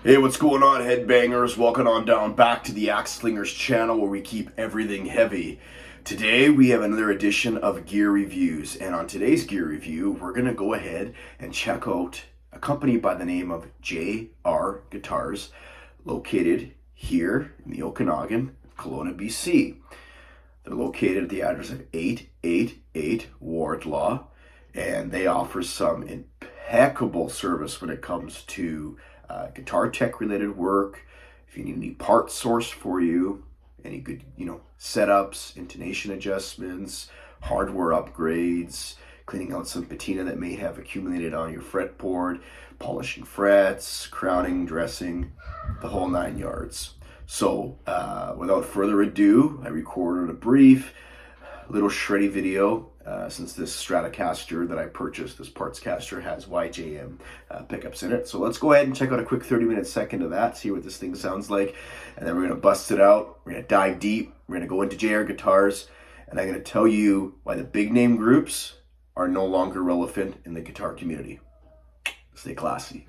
Hey, what's going on, headbangers? Welcome on down back to the Axe Slingers channel where we keep everything heavy. Today we have another edition of Gear Reviews, and on today's Gear Review we're going to go ahead and check out a company by the name of JR Guitars, located here in the Okanagan, Kelowna, BC. They're located at the address of 888 Wardlaw, and they offer some impeccable service when it comes to guitar tech related work. If you need any parts sourced for you, any good setups, intonation adjustments, hardware upgrades, cleaning out some patina that may have accumulated on your fretboard, polishing frets, crowning, dressing, the whole 9 yards. So without further ado, I recorded a brief little shreddy video since this Stratocaster that I purchased, this parts caster, has YJM pickups in it. So let's go ahead and check out a quick 30-minute second of that, see what this thing sounds like, and then we're going to bust it out. We're going to dive deep. We're going to go into JR Guitars, and I'm going to tell you why the big name groups are no longer relevant in the guitar community. Stay classy.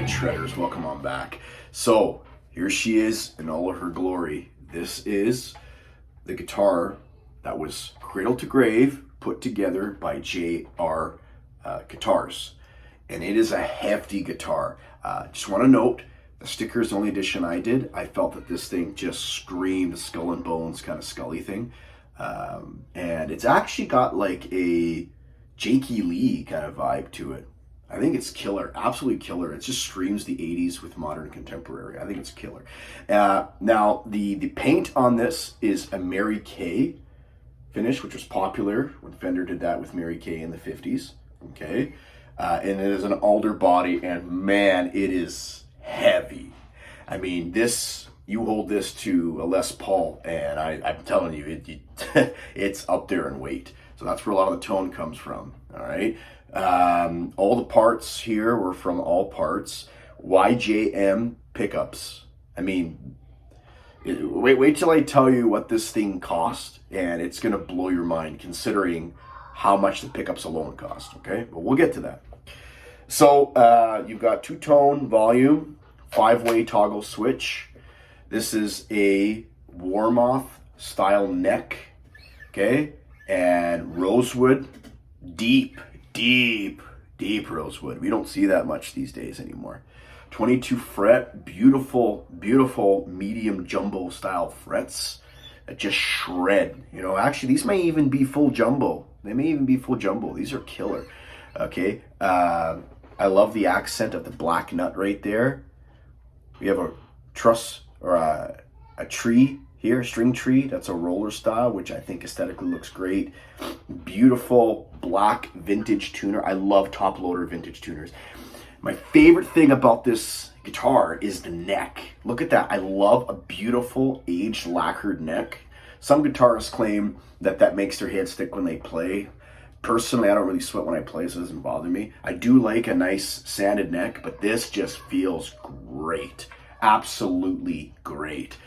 Shredders, welcome on back. So here she is in all of her glory. This is the guitar that was cradle to grave put together by JR Guitars, and it is a hefty guitar. Just want to note, the sticker is the only edition I did. I felt that this thing just screamed skull and bones kind of scully thing, and it's actually got like a Jakey Lee kind of vibe to it. I think it's killer, absolutely killer. It just screams the 80s with modern contemporary. I think it's killer. Now, the paint on this is a Mary Kay finish, which was popular when Fender did that with Mary Kay in the 50s, okay? And it is an alder body, and man, it is heavy. I mean, you hold this to a Les Paul, and I'm telling you, it's up there in weight. So that's where a lot of the tone comes from, all right? All the parts here were from All Parts. YJM pickups. I mean, wait till I tell you what this thing cost, and it's going to blow your mind considering how much the pickups alone cost, okay? But we'll get to that. So you've got two-tone volume, 5-way toggle switch. This is a Warmoth style neck, okay? And rosewood, deep rosewood. We don't see that much these days anymore. 22 fret, beautiful medium jumbo style frets that just shred. Actually, these may even be full jumbo. They may even be full jumbo. These are killer. Okay. I love the accent of the black nut right there. We have a truss or a tree here, string tree. That's a roller style, which I think aesthetically looks great. Beautiful black vintage tuner. I love top loader vintage tuners. My favorite thing about this guitar is the neck. Look at that. I love a beautiful aged lacquered neck. Some guitarists claim that makes their head stick when they play. Personally, I don't really sweat when I play, so it doesn't bother me. I do like a nice sanded neck, but this just feels great. Absolutely great.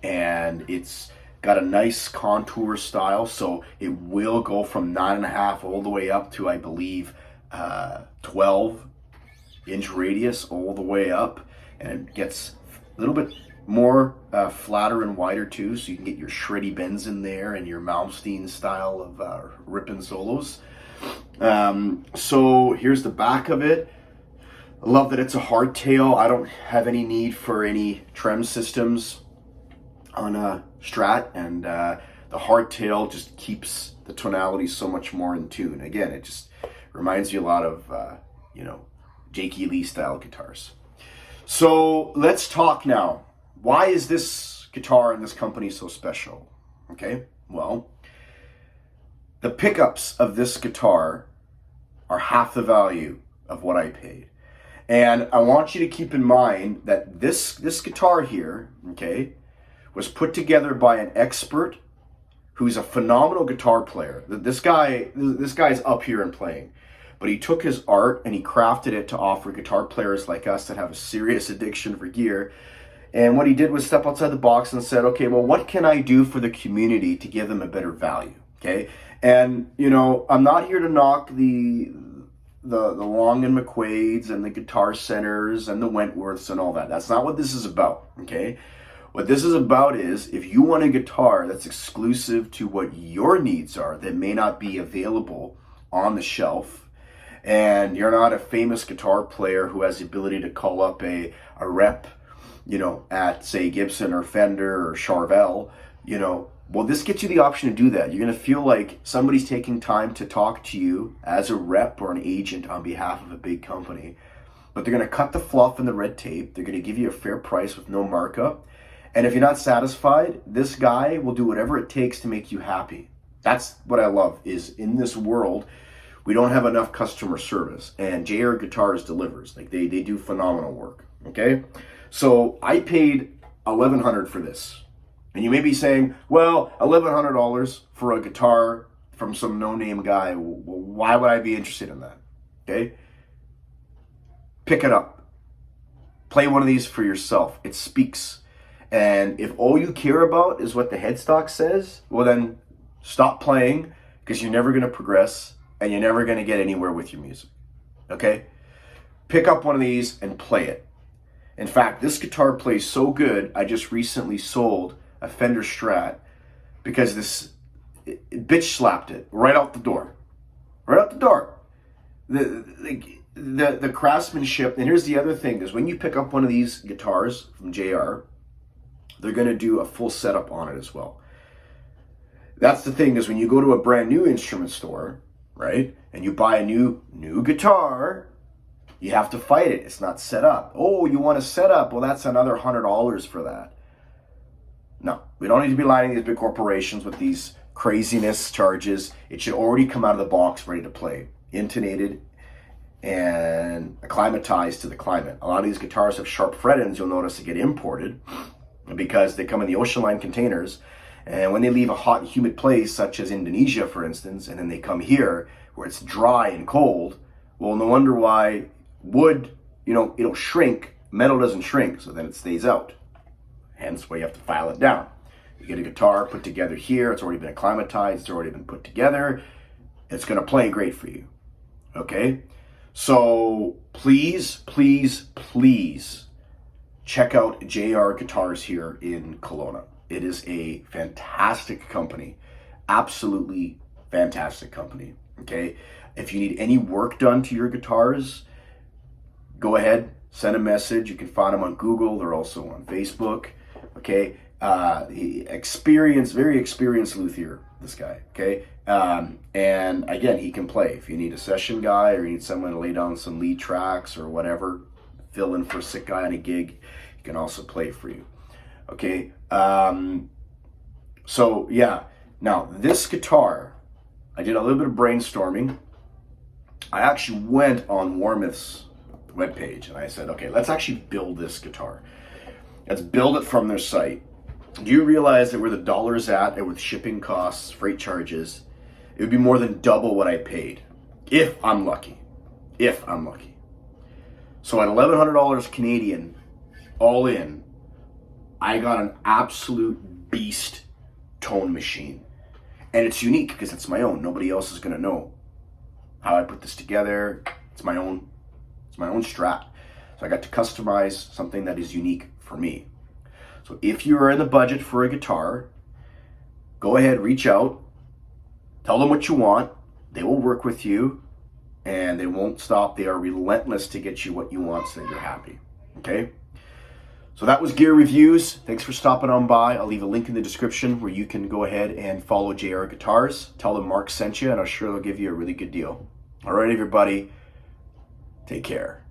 And it's got a nice contour style, so it will go from 9.5 all the way up to, I believe, 12-inch radius all the way up, and it gets a little bit more flatter and wider too, so you can get your shreddy bends in there and your Malmsteen style of ripping solos. So here's the back of it. I love that it's a hardtail. I don't have any need for any trem systems on a Strat, and the hardtail just keeps the tonality so much more in tune. Again, it just reminds you a lot of Jakey Lee style guitars. So let's talk now. Why is this guitar and this company so special? Okay, well, the pickups of this guitar are half the value of what I paid. And I want you to keep in mind that this guitar here, okay, was put together by an expert who's a phenomenal guitar player. This guy's up here and playing. But he took his art and he crafted it to offer guitar players like us that have a serious addiction for gear. And what he did was step outside the box and said, okay, well, what can I do for the community to give them a better value? Okay. And, you know, I'm not here to knock the Long and McQuaid's and the Guitar Centers and the Wentworths and all that. That's not what this is about. Okay. What this is about is if you want a guitar that's exclusive to what your needs are that may not be available on the shelf, and you're not a famous guitar player who has the ability to call up a rep, you know, at say Gibson or Fender or Charvel, you know, well, this gets you the option to do that. You're going to feel like somebody's taking time to talk to you as a rep or an agent on behalf of a big company. But they're going to cut the fluff and the red tape. They're going to give you a fair price with no markup. And if you're not satisfied, this guy will do whatever it takes to make you happy. That's what I love, is in this world, we don't have enough customer service. And JR Guitars delivers. Like they do phenomenal work. Okay? So I paid $1,100 for this. And you may be saying, well, $1,100 for a guitar from some no-name guy, why would I be interested in that? Okay? Pick it up. Play one of these for yourself. It speaks. And if all you care about is what the headstock says, well then stop playing, because you're never going to progress and you're never going to get anywhere with your music. Okay? Pick up one of these and play it. In fact, this guitar plays so good, I just recently sold a Fender Strat because this bitch slapped it right out the door. Right out the door. The craftsmanship, and here's the other thing, is when you pick up one of these guitars from JR, they're going to do a full setup on it as well. That's the thing, is when you go to a brand new instrument store, right, and you buy a new guitar, you have to fight it. It's not set up. Oh, you want to set up? Well, that's another $100 for that. No, we don't need to be lining these big corporations with these craziness charges. It should already come out of the box ready to play, intonated and acclimatized to the climate. A lot of these guitars have sharp fret ends. You'll notice they get imported because they come in the ocean line containers. And when they leave a hot and humid place, such as Indonesia, for instance, and then they come here where it's dry and cold, well, no wonder why wood, you know, it'll shrink. Metal doesn't shrink, so then it stays out. Hence why you have to file it down. You get a guitar put together here. It's already been acclimatized. It's already been put together. It's going to play great for you. Okay? So please, please, please check out JR Guitars here in Kelowna. It is a fantastic company. Absolutely fantastic company. Okay? If you need any work done to your guitars, go ahead, send a message. You can find them on Google. They're also on Facebook. Okay, very experienced luthier, this guy. Okay, and again, he can play. If you need a session guy or you need someone to lay down some lead tracks or whatever, fill in for a sick guy on a gig, he can also play for you. Okay, so yeah. Now this guitar, I did a little bit of brainstorming. I actually went on Warmouth's webpage and I said, okay, let's actually build this guitar. Let's build it from their site. Do you realize that where the dollar's at and with shipping costs, freight charges, it would be more than double what I paid, if I'm lucky. If I'm lucky. So at $1,100 Canadian, all in, I got an absolute beast tone machine. And it's unique because it's my own. Nobody else is going to know how I put this together. It's my own Strat. So I got to customize something that is unique for me. So if you are in the budget for a guitar, go ahead, reach out, tell them what you want. They will work with you and they won't stop. They are relentless to get you what you want so that you're happy. Okay? So that was Gear Reviews. Thanks for stopping on by. I'll leave a link in the description where you can go ahead and follow JR Guitars. Tell them Mark sent you and I'm sure they'll give you a really good deal. All right, everybody. Take care.